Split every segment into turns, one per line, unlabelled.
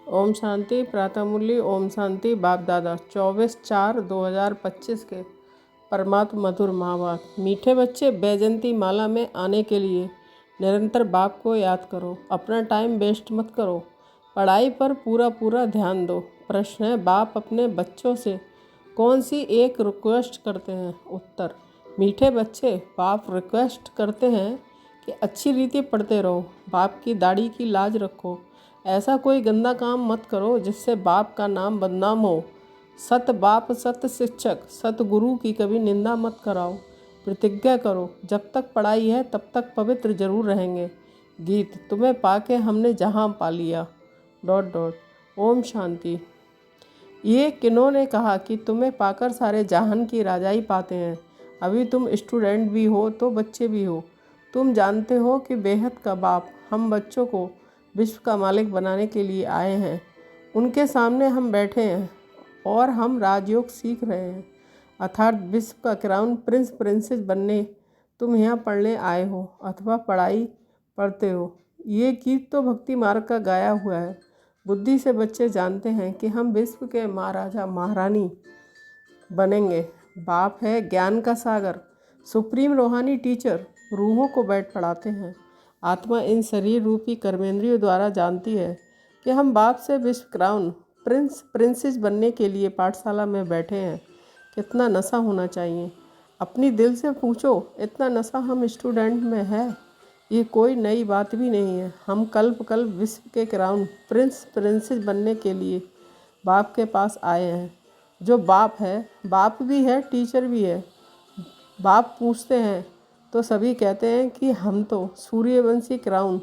ओम शांति। प्रातः मुरली। ओम शांति। बाप दादा 24/4/2025 के परमात्म मधुर महावाक। मीठे बच्चे, बैजंती माला में आने के लिए निरंतर बाप को याद करो। अपना टाइम वेस्ट मत करो। पढ़ाई पर पूरा ध्यान दो। प्रश्न है, बाप अपने बच्चों से कौन सी एक रिक्वेस्ट करते हैं? उत्तर, मीठे बच्चे, बाप रिक्वेस्ट करते हैं कि अच्छी रीति पढ़ते रहो, बाप की दाढ़ी की लाज रखो, ऐसा कोई गंदा काम मत करो जिससे बाप का नाम बदनाम हो। सत बाप, सत शिक्षक, सत गुरु की कभी निंदा मत कराओ। प्रतिज्ञा करो, जब तक पढ़ाई है तब तक पवित्र जरूर रहेंगे। गीत, तुम्हें पाके हमने जहाँ पा लिया... ... ओम शांति। ये किन्होंने कहा कि तुम्हें पाकर सारे जहान की राजाई पाते हैं? अभी तुम स्टूडेंट भी हो तो बच्चे भी हो। तुम जानते हो कि बेहद का बाप हम बच्चों को विश्व का मालिक बनाने के लिए आए हैं। उनके सामने हम बैठे हैं और हम राजयोग सीख रहे हैं, अर्थात विश्व का क्राउन प्रिंस प्रिंसेस बनने तुम यहाँ पढ़ने आए हो अथवा पढ़ाई पढ़ते हो। ये गीत तो भक्ति मार्ग का गाया हुआ है। बुद्धि से बच्चे जानते हैं कि हम विश्व के महाराजा महारानी बनेंगे। बाप है ज्ञान का सागर, सुप्रीम रूहानी टीचर, रूहों को बैठ पढ़ाते हैं। आत्मा इन शरीर रूपी कर्मेंद्रियों द्वारा जानती है कि हम बाप से विश्व क्राउन प्रिंस प्रिंसेस बनने के लिए पाठशाला में बैठे हैं। कितना नशा होना चाहिए? अपनी दिल से पूछो, इतना नशा हम स्टूडेंट में है? ये कोई नई बात भी नहीं है। हम कल्प विश्व के क्राउन प्रिंस प्रिंसेस बनने के लिए बाप के पास आए हैं। जो बाप है, बाप भी है, टीचर भी है। बाप पूछते हैं तो सभी कहते हैं कि हम तो सूर्यवंशी क्राउन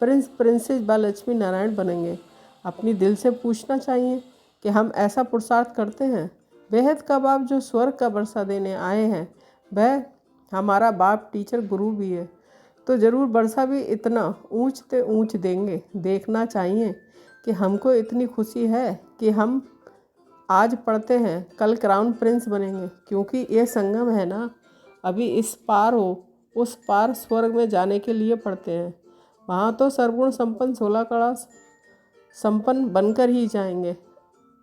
प्रिंस प्रिंसेस व लक्ष्मी नारायण बनेंगे। अपनी दिल से पूछना चाहिए कि हम ऐसा पुरुषार्थ करते हैं। बेहद का बाप जो स्वर्ग का वर्षा देने आए हैं, वह हमारा बाप टीचर गुरु भी है, तो ज़रूर वर्षा भी इतना ऊंच ते ऊंच देंगे। देखना चाहिए कि हमको इतनी खुशी है कि हम आज पढ़ते हैं, कल क्राउन प्रिंस बनेंगे, क्योंकि ये संगम है ना। अभी इस पार हो उस पार स्वर्ग में जाने के लिए पढ़ते हैं। वहाँ तो सर्वगुण संपन्न 16 कला संपन्न बनकर ही जाएंगे।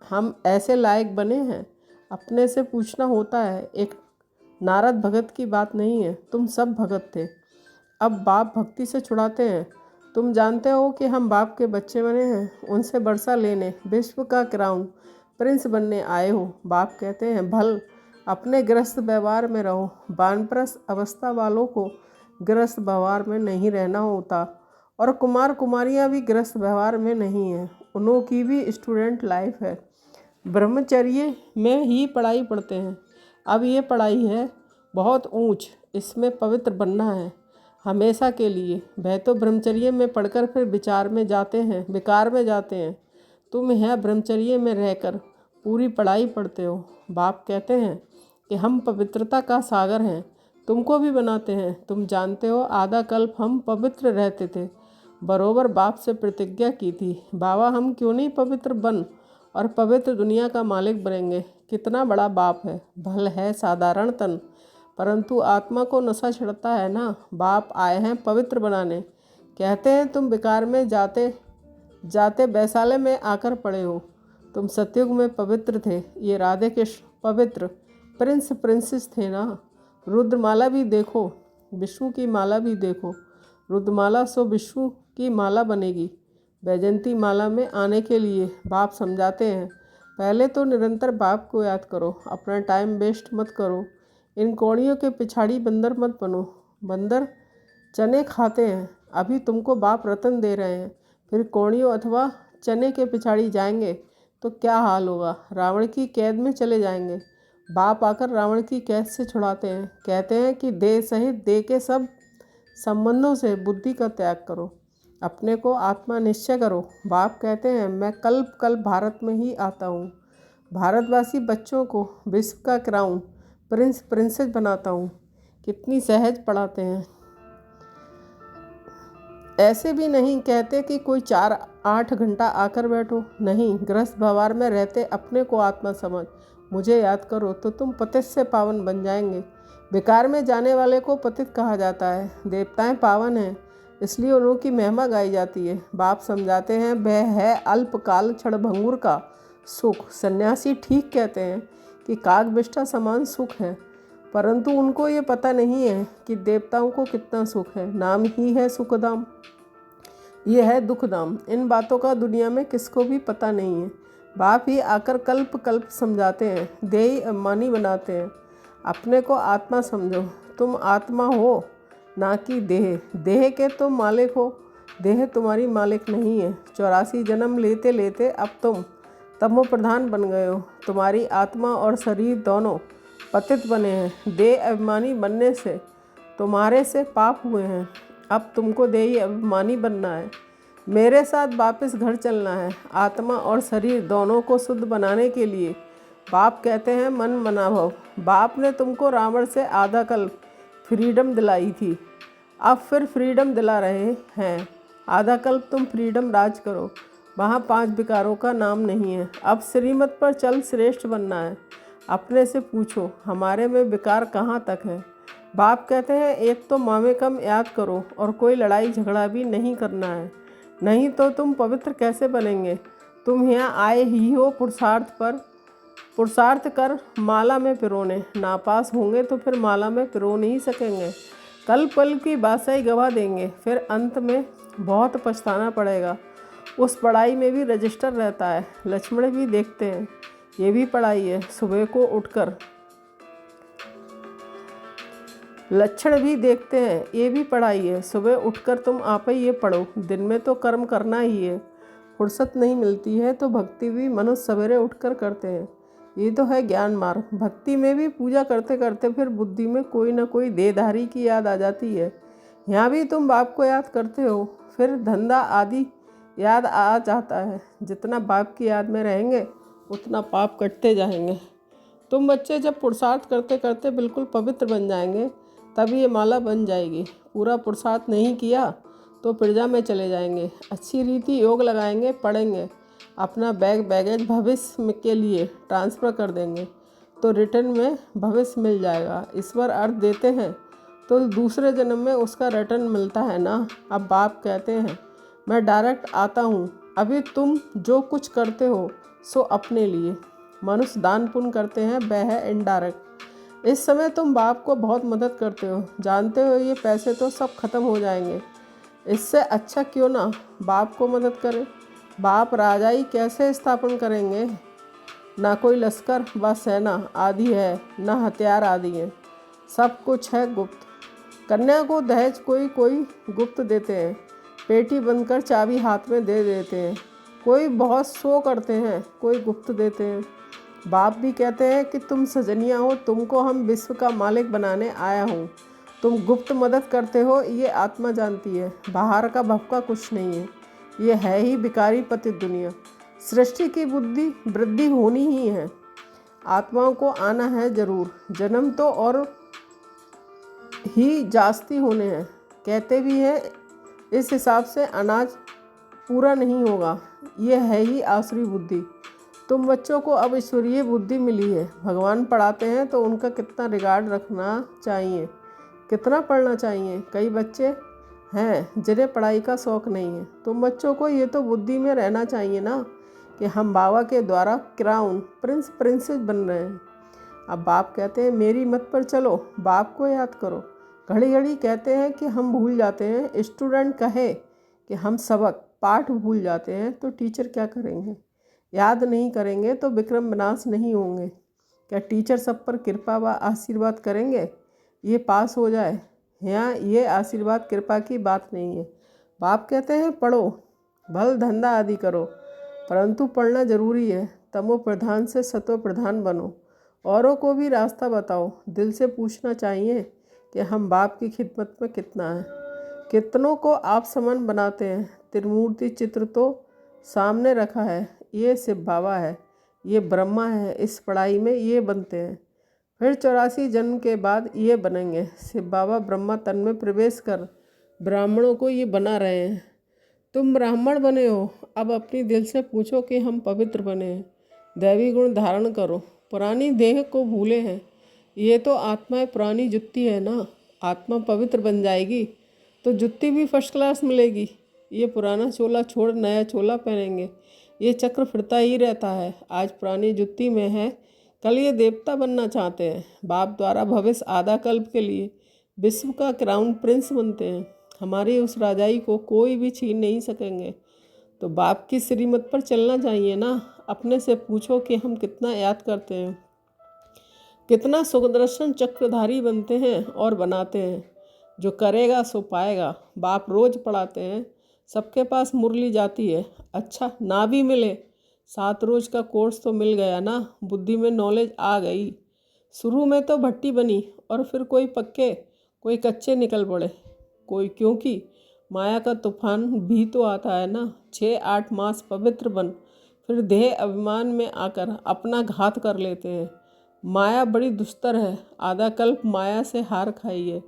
हम ऐसे लायक बने हैं? अपने से पूछना होता है। एक नारद भगत की बात नहीं है, तुम सब भगत थे। अब बाप भक्ति से छुड़ाते हैं। तुम जानते हो कि हम बाप के बच्चे बने हैं, उनसे वर्षा लेने विश्व का क्राउन प्रिंस बनने आए हो। बाप कहते हैं, भल अपने गृहस्थ व्यवहार में रहो। वानप्रस्थ अवस्था वालों को गृहस्थ व्यवहार में नहीं रहना होता, और कुमार कुमारियाँ भी गृहस्थ व्यवहार में नहीं हैं, उन्हों की भी स्टूडेंट लाइफ है। ब्रह्मचर्य में ही पढ़ाई पढ़ते हैं। अब ये पढ़ाई है बहुत ऊंच, इसमें पवित्र बनना है हमेशा के लिए। वह तो ब्रह्मचर्य में पढ़कर फिर विचार में जाते हैं, विकार में जाते हैं। तुम यह ब्रह्मचर्य में रहकर पूरी पढ़ाई पढ़ते हो। बाप कहते हैं कि हम पवित्रता का सागर हैं, तुमको भी बनाते हैं। तुम जानते हो आधा कल्प हम पवित्र रहते थे। बरोबर बाप से प्रतिज्ञा की थी, बाबा हम क्यों नहीं पवित्र बन और पवित्र दुनिया का मालिक बनेंगे। कितना बड़ा बाप है। भल है साधारण तन, परंतु आत्मा को नशा चढ़ता है ना। बाप आए हैं पवित्र बनाने। कहते हैं तुम विकार में जाते जाते वैशाले में आकर पड़े हो। तुम सतयुग में पवित्र थे। ये राधे कृष्ण पवित्र प्रिंस प्रिंसेस थे ना। रुद्रमाला भी देखो, विष्णु की माला भी देखो। रुद्रमाला सो विष्णु की माला बनेगी। बैजंती माला में आने के लिए बाप समझाते हैं, पहले तो निरंतर बाप को याद करो। अपना टाइम वेस्ट मत करो। इन कौड़ियों के पिछाड़ी बंदर मत बनो। बंदर चने खाते हैं। अभी तुमको बाप रतन दे रहे हैं, फिर कौड़ियों अथवा चने के पिछाड़ी जाएंगे तो क्या हाल होगा? रावण की कैद में चले जाएंगे। बाप आकर रावण की कैद से छुड़ाते हैं। कहते हैं कि देह सहित देह के सब संबंधों से बुद्धि का त्याग करो, अपने को आत्मा निश्चय करो। बाप कहते हैं, मैं कल्प भारत में ही आता हूँ। भारतवासी बच्चों को विश्व का क्राउन प्रिंस प्रिंसेस बनाता हूँ। कितनी सहज पढ़ाते हैं। ऐसे भी नहीं कहते कि कोई 4-8 घंटा आकर बैठो। नहीं, गृहस्थ व्यवहार में रहते अपने को आत्मा समझ मुझे याद करो तो तुम पतित से पावन बन जाएंगे। विकार में जाने वाले को पतित कहा जाता है। देवताएं पावन हैं, इसलिए उनकी महिमा गाई जाती है। बाप समझाते हैं वह है अल्पकाल क्षणभंगुर का सुख। सन्यासी ठीक कहते हैं कि कागविष्ठा समान सुख है, परंतु उनको ये पता नहीं है कि देवताओं को कितना सुख है। नाम ही है सुखधाम, ये है दुखधाम। इन बातों का दुनिया में किसको भी पता नहीं है। बाप ही आकर कल्प कल्प समझाते हैं, देही अभिमानी बनाते हैं। अपने को आत्मा समझो, तुम आत्मा हो ना कि देह। देह के तुम मालिक हो, देह तुम्हारी मालिक नहीं है। 84 जन्म लेते लेते अब तुम तमो प्रधान बन गए हो। तुम्हारी आत्मा और शरीर दोनों पतित बने हैं। देह अभिमानी बनने से तुम्हारे से पाप हुए हैं। अब तुमको देही अभिमानी बनना है, मेरे साथ वापस घर चलना है। आत्मा और शरीर दोनों को शुद्ध बनाने के लिए बाप कहते हैं मन मना भव। बाप ने तुमको रावण से आधा कल्प फ्रीडम दिलाई थी, अब फिर फ्रीडम दिला रहे हैं। आधा कल्प तुम फ्रीडम राज करो, वहाँ 5 विकारों का नाम नहीं है। अब श्रीमत पर चल श्रेष्ठ बनना है। अपने से पूछो हमारे में विकार कहाँ तक है। बाप कहते हैं एक तो माँ में कम याद करो और कोई लड़ाई झगड़ा भी नहीं करना है, नहीं तो तुम पवित्र कैसे बनेंगे। तुम यहाँ आए ही हो पुरुषार्थ कर माला में पिरोने। नापास होंगे तो फिर माला में पिरो नहीं सकेंगे। कल पल की बासाई गवा देंगे, फिर अंत में बहुत पछताना पड़ेगा। उस पढ़ाई में भी रजिस्टर रहता है, लक्ष्मण भी देखते हैं, ये भी पढ़ाई है। सुबह को उठकर लक्षण भी देखते हैं, ये भी पढ़ाई है। सुबह उठकर तुम आप ही ये पढ़ो, दिन में तो कर्म करना ही है। फुर्सत नहीं मिलती है तो भक्ति भी मनुष्य सवेरे उठकर करते हैं, ये तो है ज्ञान मार्ग। भक्ति में भी पूजा करते करते फिर बुद्धि में कोई ना कोई देहधारी की याद आ जाती है। यहाँ भी तुम बाप को याद करते हो, फिर धंधा आदि याद आ जाता है। जितना बाप की याद में रहेंगे उतना पाप कटते जाएंगे। तुम बच्चे जब पुरुषार्थ करते करते बिल्कुल पवित्र बन जाएंगे तब ये माला बन जाएगी। पूरा पुरुषार्थ नहीं किया तो प्रजा में चले जाएंगे। अच्छी रीति योग लगाएंगे, पढ़ेंगे, अपना बैगेज भविष्य के लिए ट्रांसफ़र कर देंगे तो रिटर्न में भविष्य मिल जाएगा। ईश्वर अर्थ देते हैं तो दूसरे जन्म में उसका रिटर्न मिलता है ना। अब बाप कहते हैं मैं डायरेक्ट आता हूँ, अभी तुम जो कुछ करते हो सो अपने लिए। मनुष्य दान पुण्य करते हैं, वह है इनडायरेक्ट। इस समय तुम बाप को बहुत मदद करते हो, जानते हो ये पैसे तो सब खत्म हो जाएंगे। इससे अच्छा क्यों ना बाप को मदद करें। बाप राजाई कैसे स्थापन करेंगे, ना कोई लश्कर व सेना आदि है, ना हथियार आदि हैं, सब कुछ है गुप्त। कन्या को दहेज कोई कोई गुप्त देते हैं, पेटी बंद कर चाबी हाथ में दे देते हैं। कोई बहुत शो करते हैं, कोई गुप्त देते हैं। बाप भी कहते हैं कि तुम सजनिया हो, तुमको हम विश्व का मालिक बनाने आया हूँ। तुम गुप्त मदद करते हो, ये आत्मा जानती है। बाहर का भपका कुछ नहीं है, ये है ही बिकारी पतित दुनिया। सृष्टि की बुद्धि वृद्धि होनी ही है, आत्माओं को आना है जरूर। जन्म तो और ही जास्ती होने हैं, कहते भी हैं इस हिसाब से अनाज पूरा नहीं होगा। ये है ही आसुरी बुद्धि। तुम बच्चों को अब ईश्वरीय बुद्धि मिली है। भगवान पढ़ाते हैं तो उनका कितना रिगार्ड रखना चाहिए, कितना पढ़ना चाहिए। कई बच्चे हैं जिन्हें पढ़ाई का शौक़ नहीं है। तुम बच्चों को ये तो बुद्धि में रहना चाहिए ना कि हम बाबा के द्वारा क्राउन प्रिंसेस बन रहे हैं। अब बाप कहते हैं मेरी मत पर चलो, बाप को याद करो। घड़ी घड़ी कहते हैं कि हम भूल जाते हैं। स्टूडेंट कहे कि हम सबक पाठ भूल जाते हैं तो टीचर क्या करेंगे। याद नहीं करेंगे तो विक्रम विनाश नहीं होंगे। क्या टीचर सब पर कृपा व आशीर्वाद करेंगे ये पास हो जाए। यहाँ ये आशीर्वाद कृपा की बात नहीं है। बाप कहते हैं पढ़ो, भल धंधा आदि करो, परंतु पढ़ना जरूरी है। तमो प्रधान से सतो प्रधान बनो, औरों को भी रास्ता बताओ। दिल से पूछना चाहिए कि हम बाप की खिदमत में कितना है। कितनों को आप समान बनाते हैं। त्रिमूर्ति चित्र तो सामने रखा है, ये शिव बाबा है, ये ब्रह्मा है। इस पढ़ाई में ये बनते हैं, फिर 84 जन्म के बाद ये बनेंगे। शिव बाबा ब्रह्मा तन में प्रवेश कर ब्राह्मणों को ये बना रहे हैं। तुम ब्राह्मण बने हो, अब अपनी दिल से पूछो कि हम पवित्र बने हैं। दैवी गुण धारण करो, पुरानी देह को भूले हैं। ये तो आत्मा पुरानी जुत्ती है ना। आत्मा पवित्र बन जाएगी तो जुत्ती भी फर्स्ट क्लास मिलेगी। ये पुराना चोला छोड़ नया चोला पहनेंगे। ये चक्र फिरता ही रहता है। आज पुरानी जुत्ती में है, कल ये देवता बनना चाहते हैं। बाप द्वारा भविष्य आधा कल्प के लिए विश्व का क्राउन प्रिंस बनते हैं। हमारी उस राजाई को कोई भी छीन नहीं सकेंगे। तो बाप की श्रीमत पर चलना चाहिए ना। अपने से पूछो कि हम कितना याद करते हैं, कितना सुदर्शन चक्रधारी बनते हैं और बनाते हैं। जो करेगा सो पाएगा। बाप रोज पढ़ाते हैं, सबके पास मुरली जाती है। अच्छा ना भी मिले, 7 रोज का कोर्स तो मिल गया ना। बुद्धि में नॉलेज आ गई। शुरू में तो भट्टी बनी और फिर कोई पक्के कोई कच्चे निकल पड़े। कोई क्योंकि माया का तूफान भी तो आता है ना। 6-8 मास पवित्र बन फिर देह अभिमान में आकर अपना घात कर लेते हैं। माया बड़ी दुस्तर है। आधा कल्प माया से हार खाई है।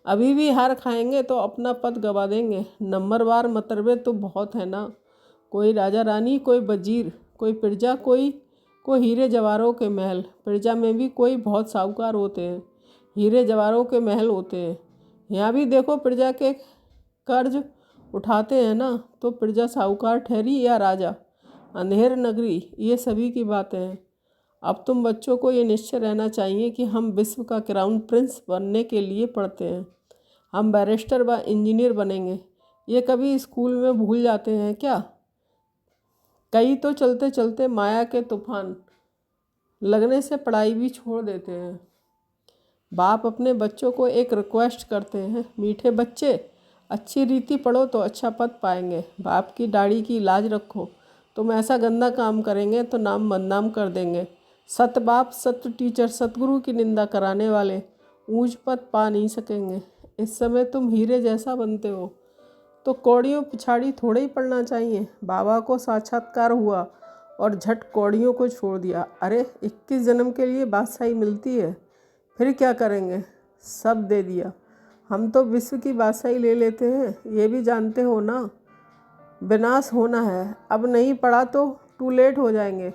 अभी भी हार खाएंगे तो अपना पद गवा देंगे। नंबरवार मतरबे तो बहुत है ना। कोई राजा रानी, कोई वजीर, कोई प्रजा, कोई हीरे जवाहरों के महल। प्रजा में भी कोई बहुत साहूकार होते हैं, हीरे जवाहरों के महल होते हैं। यहाँ भी देखो, प्रजा के कर्ज उठाते हैं ना, तो प्रजा साहूकार ठहरी या राजा। अंधेर नगरी, ये सभी की बातें हैं। अब तुम बच्चों को ये निश्चय रहना चाहिए कि हम विश्व का क्राउन प्रिंस बनने के लिए पढ़ते हैं। हम बैरिस्टर व इंजीनियर बनेंगे। ये कभी स्कूल में भूल जाते हैं क्या? कई तो चलते चलते माया के तूफान लगने से पढ़ाई भी छोड़ देते हैं। बाप अपने बच्चों को एक रिक्वेस्ट करते हैं, मीठे बच्चे, अच्छी रीति पढ़ो तो अच्छा पद पाएंगे। बाप की दाढ़ी की लाज रखो। तुम ऐसा गंदा काम करेंगे तो नाम बदनाम कर देंगे। सत बाप, सत्य टीचर, सतगुरु की निंदा कराने वाले ऊंच पद पा नहीं सकेंगे। इस समय तुम हीरे जैसा बनते हो तो कौड़ियों पिछाड़ी थोड़े ही पड़ना चाहिए। बाबा को साक्षात्कार हुआ और झट कौड़ियों को छोड़ दिया। अरे 21 जन्म के लिए बादशाही मिलती है, फिर क्या करेंगे? सब दे दिया। हम तो विश्व की बादशाही ले लेते हैं, ये भी जानते हो ना। विनाश होना है। अब नहीं पढ़ा तो टू लेट हो जाएंगे,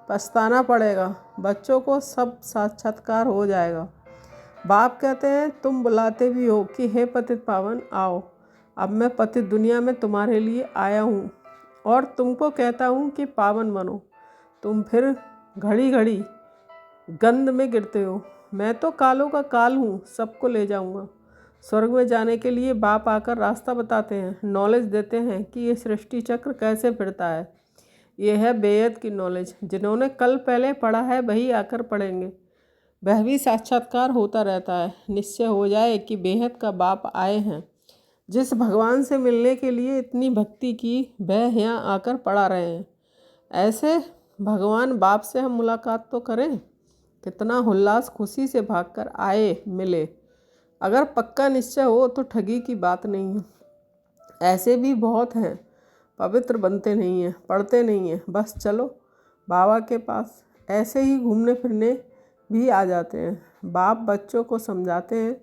पछताना पड़ेगा। बच्चों को सब साक्षात्कार हो जाएगा। बाप कहते हैं, तुम बुलाते भी हो कि हे पतित पावन आओ। अब मैं पतित दुनिया में तुम्हारे लिए आया हूँ और तुमको कहता हूँ कि पावन बनो। तुम फिर घड़ी घड़ी गंध में गिरते हो। मैं तो कालों का काल हूँ, सबको ले जाऊँगा। स्वर्ग में जाने के लिए बाप आकर रास्ता बताते हैं, नॉलेज देते हैं कि ये सृष्टि चक्र कैसे फिरता है। ये है बेयत की नॉलेज। जिन्होंने कल पहले पढ़ा है वही आकर पढ़ेंगे। वह भी साक्षात्कार होता रहता है। निश्चय हो जाए कि बेहद का बाप आए हैं। जिस भगवान से मिलने के लिए इतनी भक्ति की, वह यहाँ आकर पढ़ा रहे हैं। ऐसे भगवान बाप से हम मुलाकात तो करें। कितना उल्लास, खुशी से भागकर आए, मिले। अगर पक्का निश्चय हो तो ठगी की बात नहीं है। ऐसे भी बहुत हैं, पवित्र बनते नहीं हैं, पढ़ते नहीं हैं, बस चलो बाबा के पास। ऐसे ही घूमने फिरने भी आ जाते हैं। बाप बच्चों को समझाते हैं,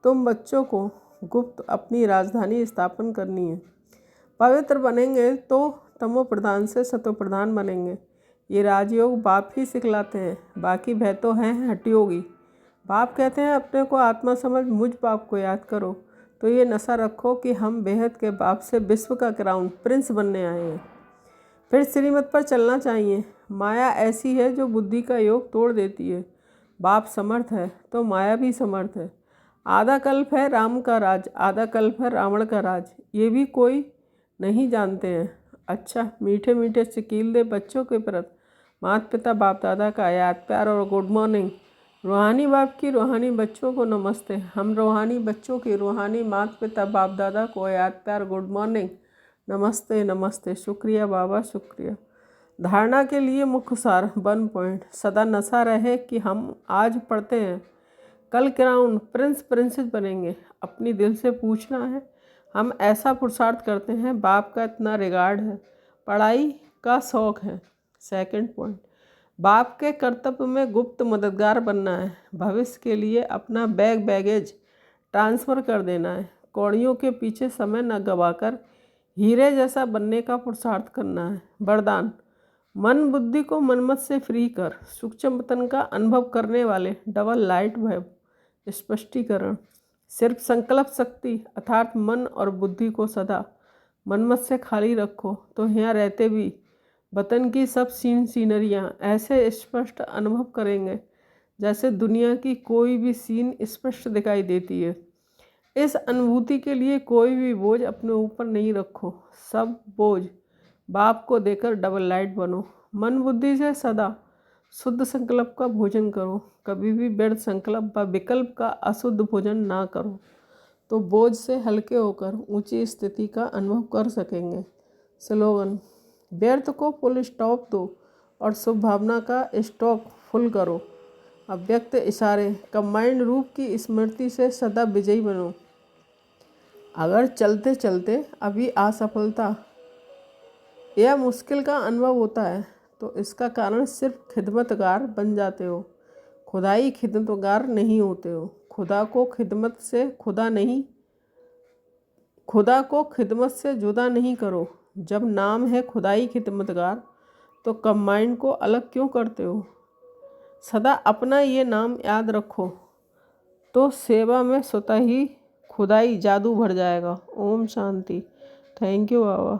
तुम बच्चों को गुप्त अपनी राजधानी स्थापन करनी है। पवित्र बनेंगे तो तमो प्रधान से सतो प्रधान बनेंगे। ये राजयोग बाप ही सिखलाते हैं, बाकी भय तो हैं हठयोगी। बाप कहते हैं, अपने को आत्मा समझ मुझ बाप को याद करो। तो ये नशा रखो कि हम बेहद के बाप से विश्व का क्राउन प्रिंस बनने आए हैं। फिर श्रीमत पर चलना चाहिए। माया ऐसी है जो बुद्धि का योग तोड़ देती है। बाप समर्थ है तो माया भी समर्थ है। आधा कल्प है राम का राज, आधा कल्प है रावण का राज। ये भी कोई नहीं जानते हैं। अच्छा, मीठे मीठे शकील दे बच्चों के प्रति माता पिता बाप दादा का याद, प्यार और गुड मॉर्निंग। रूहानी बाप की रूहानी बच्चों को नमस्ते। हम रूहानी बच्चों की रूहानी माता पिता बाप दादा को याद, प्यार, गुड मॉर्निंग, नमस्ते नमस्ते। शुक्रिया बाबा, शुक्रिया। धारणा के लिए मुख्य सार 1 पॉइंट। सदा नशा रहे कि हम आज पढ़ते हैं, कल क्राउन प्रिंस प्रिंसेस बनेंगे। अपनी दिल से पूछना है, हम ऐसा पुरुषार्थ करते हैं, बाप का इतना रिगार्ड है, पढ़ाई का शौक़ है। 2 पॉइंट, बाप के कर्तव्य में गुप्त मददगार बनना है। भविष्य के लिए अपना बैगेज ट्रांसफ़र कर देना है। कौड़ियों के पीछे समय न गवाकर हीरे जैसा बनने का पुरुषार्थ करना है। वरदान, मन बुद्धि को मनमत से फ्री कर। सूक्ष्म पतन का अनुभव करने वाले डबल लाइट वेव। स्पष्टीकरण, सिर्फ संकल्प शक्ति अर्थात मन और बुद्धि को सदा मनमत से खाली रखो तो यहाँ रहते भी वतन की सब सीनरियाँ ऐसे स्पष्ट अनुभव करेंगे जैसे दुनिया की कोई भी सीन स्पष्ट दिखाई देती है। इस अनुभूति के लिए कोई भी बोझ अपने ऊपर नहीं रखो, सब बोझ बाप को देकर डबल लाइट बनो। मन बुद्धि से सदा शुद्ध संकल्प का भोजन करो, कभी भी व्यर्थ संकल्प व विकल्प का अशुद्ध भोजन ना करो, तो बोझ से हल्के होकर ऊंची स्थिति का अनुभव कर सकेंगे। स्लोगन: व्यर्थ को फुल स्टॉप दो और शुभ भावना का स्टॉक फुल करो। अव्यक्त इशारे कंबाइंड रूप की स्मृति से सदा विजयी बनो। अगर चलते चलते अभी असफलता या मुश्किल का अनुभव होता है तो इसका कारण सिर्फ खिदमतगार बन जाते हो, खुदाई खिदमतगार नहीं होते हो। खुदा को खिदमत से जुदा नहीं करो। जब नाम है खुदाई खिदमतगार तो कंबाइंड को अलग क्यों करते हो? सदा अपना ये नाम याद रखो तो सेवा में स्वतः ही खुदाई जादू भर जाएगा। ओम शांति। Thank you Baba.